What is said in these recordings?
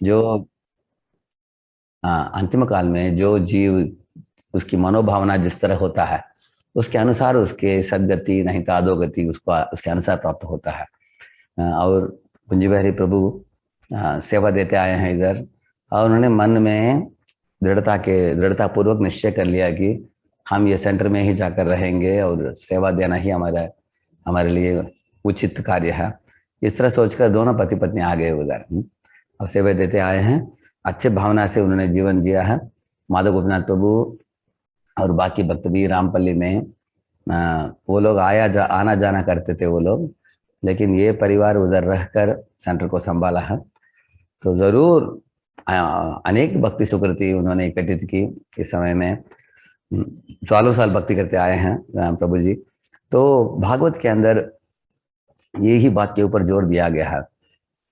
जो अंतिम काल में जो जीव उसकी मनोभावना जिस तरह होता है उसके अनुसार उसके सदगति नहीं तो अधोगति उसको उसके अनुसार प्राप्त होता है। और कुंज बिहारी प्रभु सेवा देते आए हैं इधर, और उन्होंने मन में दृढ़ता पूर्वक निश्चय कर लिया कि हम ये सेंटर में ही जाकर रहेंगे और सेवा देना ही हमारा हमारे लिए उचित कार्य है। इस तरह सोचकर दोनों पति पत्नी आ गए उधर। और सेवा देते आए हैं, अच्छे भावना से उन्होंने जीवन जिया है। माधव गोपीनाथ प्रभु और बाकी भक्त भी रामपल्ली में वो लोग आना जाना करते थे वो लोग, लेकिन ये परिवार उधर रहकर सेंटर को संभाला है। तो जरूर अनेक भक्ति सुकृति उन्होंने इकट्ठित की। इस समय में सालों साल भक्ति करते आए हैं प्रभु जी। तो भागवत के अंदर यही बात के ऊपर जोर दिया गया है।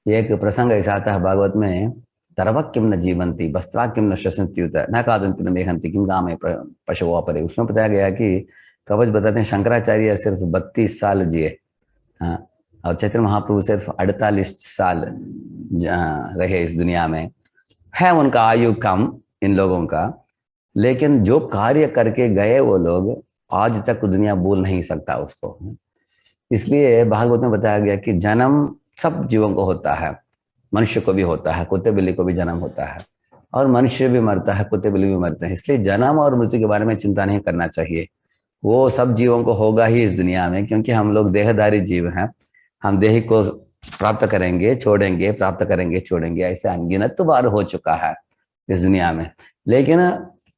एक प्रसंग ऐसा आता है भागवत में, तरवक किम न जीवंती वस्त्रा किम न शसंत्युत न कादंती न मेहंती किम गाम है पशुआ परे। उसमें बताया गया कि कवच बताते हैं शंकराचार्य सिर्फ 32 साल जिए, हाँ, और चैतन्य महाप्रभु सिर्फ 48 साल रहे इस दुनिया में। है उनका आयु कम इन लोगों का, लेकिन जो कार्य करके गए वो लोग आज तक दुनिया भूल नहीं सकता उसको। इसलिए भागवत में बताया गया कि जन्म सब जीवों को होता है, मनुष्य को भी होता है, कुत्ते बिल्ली को भी जन्म होता है, और मनुष्य भी मरता है, कुत्ते बिल्ली भी मरते हैं। इसलिए जन्म और मृत्यु के बारे में चिंता नहीं करना चाहिए। वो सब जीवों को होगा ही इस दुनिया में, क्योंकि हम लोग देहधारी जीव हैं। हम देह को प्राप्त करेंगे छोड़ेंगे, प्राप्त करेंगे छोड़ेंगे, ऐसे अनगिनत बार हो चुका है इस दुनिया में। लेकिन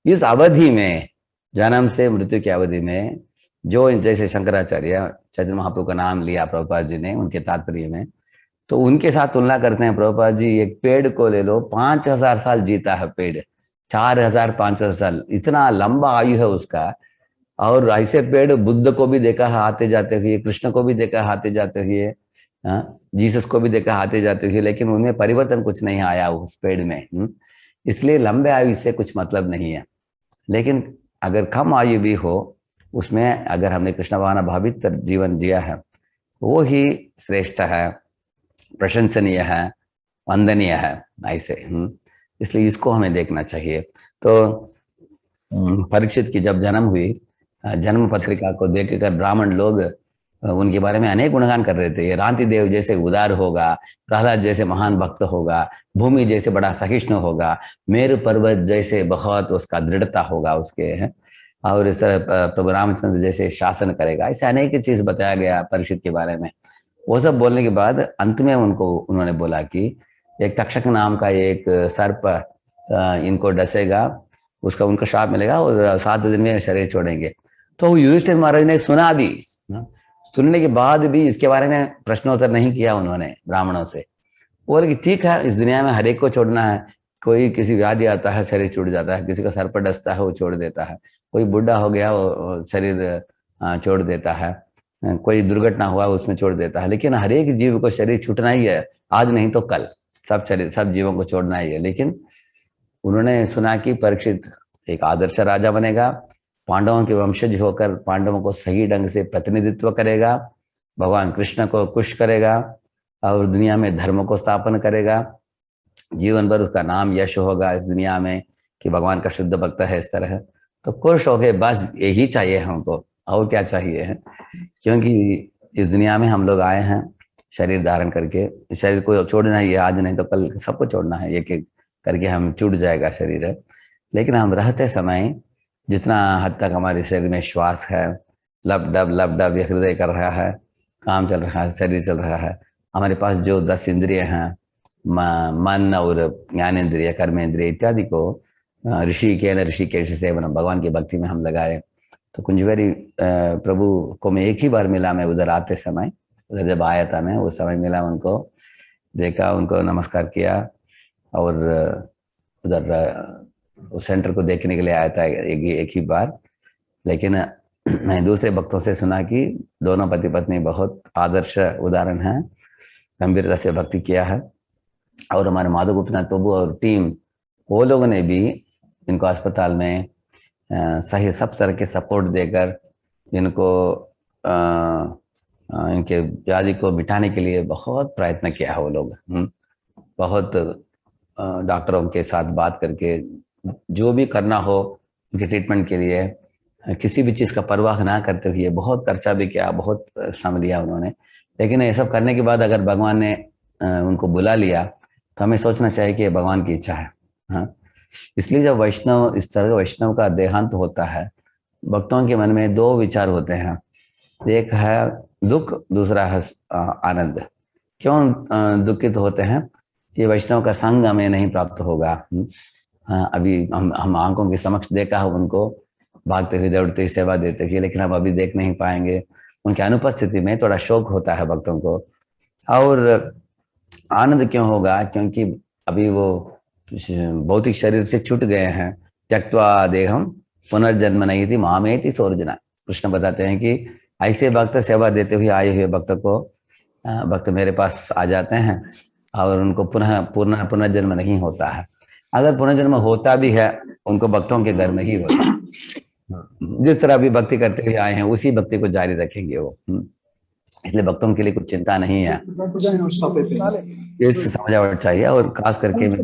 इस अवधि में, जन्म से मृत्यु की अवधि में, जो जैसे शंकराचार्य चैतन्य महाप्रभु का नाम लिया प्रभुपाद जी ने उनके तात्पर्य में, तो उनके साथ तुलना करते हैं प्रभुपाद जी। एक पेड़ को ले लो, 5000 साल जीता है पेड़, 4500 साल, इतना लंबा आयु है उसका। और ऐसे पेड़ बुद्ध को भी देखा है आते जाते हुए, कृष्ण को भी देखा है आते जाते हुए, जीसस को भी देखा आते जाते हुए, लेकिन उनमें परिवर्तन कुछ नहीं आया उस पेड़ में। इसलिए लंबे आयु से कुछ मतलब नहीं है। लेकिन अगर कम आयु भी हो, उसमें अगर हमने कृष्ण भावना भावित जीवन जिया है, वो ही श्रेष्ठ है, प्रशंसनीय है, वंदनीय है ऐसे। इसलिए इसको हमें देखना चाहिए। तो परीक्षित की जब जन्म हुई, जन्म पत्रिका को देखकर ब्राह्मण लोग उनके बारे में अनेक गुणगान कर रहे थे। रांति देव जैसे उदार होगा, प्रहलाद जैसे महान भक्त होगा, भूमि जैसे बड़ा सहिष्णु होगा, मेरु पर्वत जैसे बहुत उसका दृढ़ता होगा उसके है, और इस तरह प्रभु रामचंद्र जैसे शासन करेगा। ऐसे अनेक चीज बताया गया परीक्षित के बारे में। वो सब बोलने के बाद अंत में उन्होंने बोला कि एक तक्षक नाम का एक सर्प इनको डसेगा, उसका उनको श्राप मिलेगा और 7 दिन में शरीर छोड़ेंगे। तो युधिष्ठिर महाराज ने सुना दी, सुनने के बाद भी इसके बारे में प्रश्नोत्तर नहीं किया उन्होंने ब्राह्मणों से। बोले कि ठीक है, इस दुनिया में हर एक को छोड़ना है। कोई किसी व्याधि आता है शरीर छूट जाता है, किसी का सर पर डसता है वो छोड़ देता है, कोई बुढ़ा हो गया वो शरीर छोड़ देता है, कोई दुर्घटना हुआ उसमें छोड़ देता है। लेकिन हर एक जीव को शरीर छूटना ही है, आज नहीं तो कल सब शरीर सब जीवों को छोड़ना ही है। लेकिन उन्होंने सुना कि परीक्षित एक आदर्श राजा बनेगा, पांडवों के वंशज होकर पांडवों को सही ढंग से प्रतिनिधित्व करेगा, भगवान कृष्ण को खुश करेगा और दुनिया में धर्म को स्थापन करेगा। जीवन भर उसका नाम यश होगा इस दुनिया में कि भगवान का शुद्ध भक्त है इस तरह। तो खुश हो गए, बस यही चाहिए हमको, और क्या चाहिए है। क्योंकि इस दुनिया में हम लोग आए हैं शरीर धारण करके, शरीर को छोड़ना ही है, आज नहीं तो कल सबको छोड़ना है, एक एक करके हम छूट जाएगा शरीर। लेकिन हम रहते समय जितना हद तक हमारे शरीर में श्वास है, लब डब ये हृदय कर रहा है, काम चल रहा है, शरीर चल रहा है, हमारे पास जो 10 इंद्रिय हैं, मन और ज्ञानेन्द्रिय कर्मेंद्रिय इत्यादि को ऋषि के न ऋषिकेश सेवन भगवान की भक्ति में हम लगाए। तो कुंजवेरी प्रभु को मैं एक ही बार मिला, मैं उधर आते समय, उधर जब आया था मैं उस समय मिला उनको, देखा, उनको नमस्कार किया, और उधर उस सेंटर को देखने के लिए आया था एक ही बार। लेकिन मैं दूसरे भक्तों से सुना कि दोनों पति पत्नी बहुत आदर्श उदाहरण हैं, गंभीरता से भक्ति किया है। और हमारे माधव गोपीनाथ प्रभु और टीम, वो लोगों ने भी इनको अस्पताल में सही सब तरह के सपोर्ट देकर इनको इनके व्याधि को मिटाने के लिए बहुत प्रयत्न किया है वो लोग। बहुत डॉक्टरों के साथ बात करके जो भी करना हो उनके ट्रीटमेंट के लिए किसी भी चीज़ का परवाह ना करते हुए बहुत खर्चा भी किया, बहुत श्रम लिया उन्होंने। लेकिन ये सब करने के बाद अगर भगवान ने उनको बुला लिया तो हमें सोचना चाहिए कि ये भगवान की इच्छा है। हाँ, इसलिए जब वैष्णव इस तरह वैष्णव का देहांत होता है, भक्तों के मन में दो विचार होते हैं, एक है दुख, दूसरा है आनंद। क्यों दुखित होते हैं? ये वैष्णव का संग हमें नहीं प्राप्त होगा। हाँ, अभी हम आंखों के समक्ष देखा है उनको भागते हुए दौड़ते हुए सेवा देते हुए, लेकिन हम अभी देख नहीं पाएंगे। उनकी अनुपस्थिति में थोड़ा शोक होता है भक्तों को। और आनंद क्यों होगा? क्योंकि अभी वो भौतिक शरीर से छूट गए हैं। त्यक्त्वा देहम पुनर्जन्म नहीं थी मामेति सोर्जना। कृष्ण बताते हैं कि ऐसे भक्त सेवा देते हुए आए हुए भक्त को भक्त मेरे पास आ जाते हैं और उनको पुनर्जन्म नहीं होता है। अगर पुनर्जन्म होता भी है उनको भक्तों के घर में ही होता है। जिस तरह अभी भक्ति करते हुए आए हैं उसी भक्ति को जारी रखेंगे वो। इसलिए भक्तों के लिए कुछ चिंता नहीं है, ये समझावट चाहिए। और खास करके जो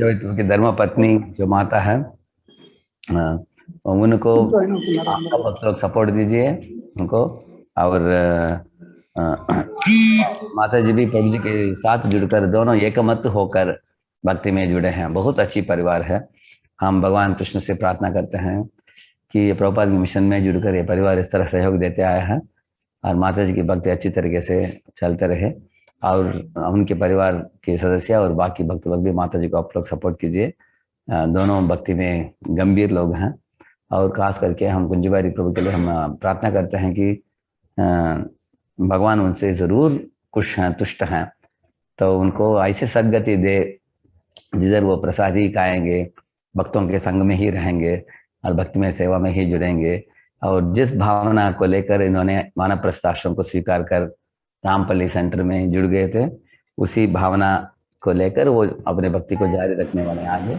उनकी धर्म पत्नी जो माता है उनको आप भक्त लोग सपोर्ट दीजिए उनको। और माता जी भी प्रभु जी के साथ जुड़कर दोनों एकमत होकर भक्ति में जुड़े हैं। बहुत अच्छी परिवार है। हम भगवान कृष्ण से प्रार्थना करते हैं कि ये प्रभुपाद के मिशन में जुड़कर ये परिवार इस तरह सहयोग देते आया है और माता जी की भक्ति अच्छी तरीके से चलते रहे। और उनके परिवार के सदस्य और बाकी भक्त लोग भी माता जी को आप लोग सपोर्ट कीजिए। दोनों भक्ति में गंभीर लोग हैं। और खास करके हम कुंज बिहारी प्रभु के लिए हम प्रार्थना करते हैं कि भगवान उनसे जरूर खुश हैं, तुष्ट हैं, तो उनको ऐसे सदगति दे जिधर वो प्रसाद ही खाएंगे, भक्तों के संग में ही रहेंगे और भक्ति में सेवा में ही जुड़ेंगे। और जिस भावना को लेकर इन्होंने मानव प्रस्थाश्रम को स्वीकार कर रामपल्ली सेंटर में जुड़ गए थे, उसी भावना को लेकर वो अपने भक्ति को जारी रखने वाले आगे।